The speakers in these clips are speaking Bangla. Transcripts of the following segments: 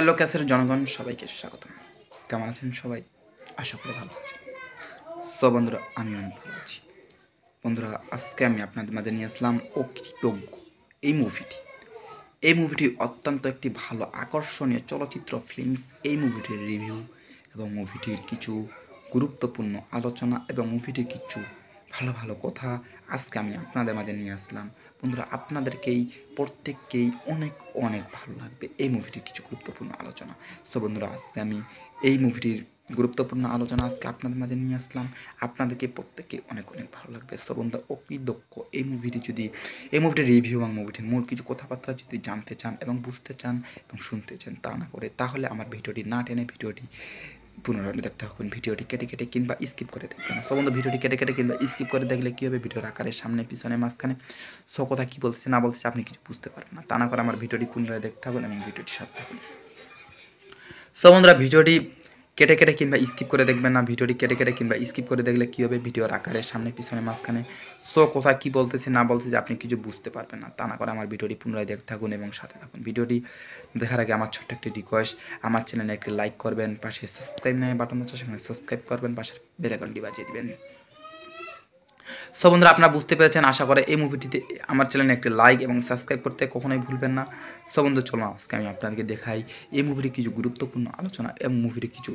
হ্যালো ক্যাসের জনগণ, সবাইকে স্বাগতম। কেমন আছেন সবাই? আশা করি ভালো আছেন। সো বন্ধুরা, আমি অনেক ভালো আছি। বন্ধুরা, আজকে আমি আপনাদের মাঝে নিয়ে আসলাম অকৃতজ্ঞ এই মুভিটি অত্যন্ত একটি ভালো আকর্ষণীয় চলচ্চিত্র ফিল্মস। এই মুভিটির রিভিউ এবং মুভিটির কিছু গুরুত্বপূর্ণ আলোচনা এবং মুভিটির কিছু ভালো ভালো কথা আজকে আমি আপনাদের মাঝে নিয়ে আসলাম। বন্ধুরা, আপনাদেরকেই প্রত্যেককেই অনেক অনেক ভালো লাগবে এই মুভিটির কিছু গুরুত্বপূর্ণ আলোচনা। সো বন্ধুরা, আজকে আমি এই মুভিটির গুরুত্বপূর্ণ আলোচনা আজকে আপনাদের মাঝে নিয়ে আসলাম। আপনাদেরকে প্রত্যেককে অনেক অনেক ভালো লাগবে। সো বন্ধুরা, অকৃতজ্ঞ এই মুভিটির রিভিউ এবং মুভিটির মূল কিছু কথাবার্তা যদি জানতে চান এবং বুঝতে চান এবং শুনতে চান, তা না করে তাহলে আমার ভিডিওটি না টেনে ভিডিওটি পুনরায় দেখতে থাকুন। ভিডিওটি কেটে কেটে কিংবা স্কিপ করে দেখবেন না। সো বন্ধু, ভিডিওটি কেটে কেটে কিংবা স্কিপ করে দেখলে কী হবে, ভিডিওর আকারের সামনে পিছনে মাঝখানে সো কথা কী বলতেছে না বলতেছে আপনি কিছু বুঝতে পারবেন না। তা না করে আমার ভিডিওটি পুনরায় দেখতে থাকুন এবং ভিডিওটি সাথে থাকুন। সো বন্ধুরা, ভিডিওটি কেটে কেটে কিংবা স্কিপ করে দেখবেন না। ভিডিওটি কেটে কেটে কিংবা স্কিপ করে দেখলে কী হবে, ভিডিওর আকারের সামনে পিছনে মাঝখানে সো কোথায় কী বলতেছে না বলতেছে আপনি কিছু বুঝতে পারবেন না। তা না করে আমার ভিডিওটি পুনরায় দেখতে থাকুন এবং সাথে থাকুন। ভিডিওটি দেখার আগে আমার ছোট্ট একটি রিকোয়েস্ট, আমার চ্যানেলে একটি লাইক করবেন, পাশে সাবস্ক্রাইব নেই বাটন আছে সেখানে সাবস্ক্রাইব করবেন, পাশের বেল আইকনটি বাজিয়ে দেবেন। সো বন্ধুরা, আপনারা বুঝতে পেরেছেন আশা করে। এই মুভিটিতে আমার চ্যানেলে একটি লাইক এবং সাবস্ক্রাইব করতে কখনোই ভুলবেন না। সো বন্ধু, চলো আজকে আমি আপনাদেরকে দেখাই এই মুভিটির কিছু গুরুত্বপূর্ণ আলোচনা এবং মুভিটির কিছু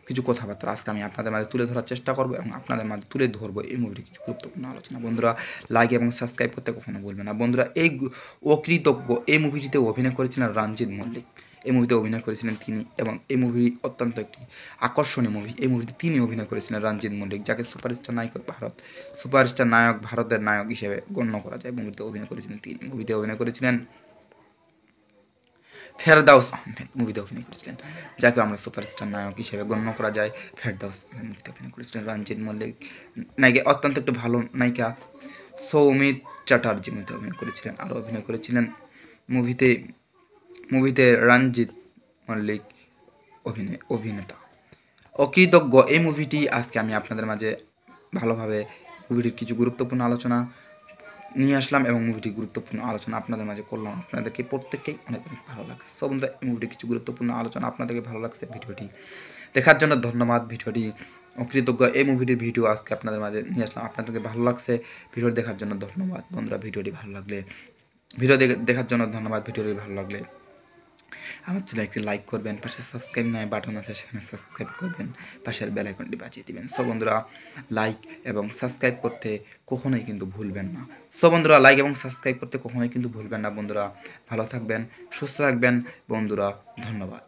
কিছু কথাবার্তা আজকে আমি আপনাদের মাঝে তুলে ধরার চেষ্টা করবো এবং আপনাদের মাঝে তুলে ধরবো এই মুভিটির কিছু গুরুত্বপূর্ণ আলোচনা। বন্ধুরা, লাইক এবং সাবস্ক্রাইব করতে কখনো ভুলবেন না। বন্ধুরা, এই অকৃতজ্ঞ এই মুভিটিতে অভিনয় করেছিলেন রঞ্জিত মল্লিক। এই মুভিতে অভিনয় করেছিলেন তিনি এবং এই মুভি অত্যন্ত একটি আকর্ষণীয় মুভি। এই মুভিতে তিনি অভিনয় করেছিলেন রঞ্জিত মল্লিক, যাকে সুপারস্টার নায়ক ভারতের নায়ক হিসেবে গণ্য করা যায়। মুভিতে অভিনয় করেছিলেন তিনি। মুভিতে অভিনয় করেছিলেন ফেরদাউস আহমেদ। মুভিতে অভিনয় করেছিলেন, যাকে আমরা সুপারস্টার নায়ক হিসেবে গণ্য করা যায়। ফেরদাউস আহমেদ মুভিতে অভিনয় করেছিলেন। রঞ্জিত মল্লিক নায়িকা অত্যন্ত একটি ভালো নায়িকা সৌমিত চ্যাটার্জি মুভিতে অভিনয় করেছিলেন। আরও অভিনয় করেছিলেন মুভিতে রঞ্জিত মল্লিক অভিনেতা। অকৃতজ্ঞ এই মুভিটি আজকে আমি আপনাদের মাঝে ভালোভাবে মুভিটির কিছু গুরুত্বপূর্ণ আলোচনা নিয়ে আসলাম এবং মুভিটির গুরুত্বপূর্ণ আলোচনা আপনাদের মাঝে করলাম। আপনাদেরকে প্রত্যেককেই অনেক অনেক ভালো লাগছে। সো বন্ধুরা, এই মুভিটির কিছু গুরুত্বপূর্ণ আলোচনা আপনাদেরকে ভালো লাগছে। ভিডিওটি দেখার জন্য ধন্যবাদ। ভিডিওটি অকৃতজ্ঞ এই মুভিটির ভিডিও আজকে আপনাদের মাঝে নিয়ে আসলাম। আপনাদেরকে ভালো লাগছে, ভিডিও দেখার জন্য ধন্যবাদ। বন্ধুরা, ভিডিওটি ভালো লাগলে দেখার জন্য ধন্যবাদ। ভিডিওটি ভালো লাগলে আমার চ্যানেল একটি লাইক করবেন, পাশে সাবস্ক্রাইব নেয় বাটন আছে সেখানে সাবস্ক্রাইব করবেন, পাশের বেল আইকনটি বাজিয়ে দিবেন। সো বন্ধুরা, লাইক এবং সাবস্ক্রাইব করতে কখনোই কিন্তু ভুলবেন না। সো বন্ধুরা, লাইক এবং সাবস্ক্রাইব করতে কখনোই কিন্তু ভুলবেন না। বন্ধুরা, ভালো থাকবেন, সুস্থ থাকবেন। বন্ধুরা, ধন্যবাদ।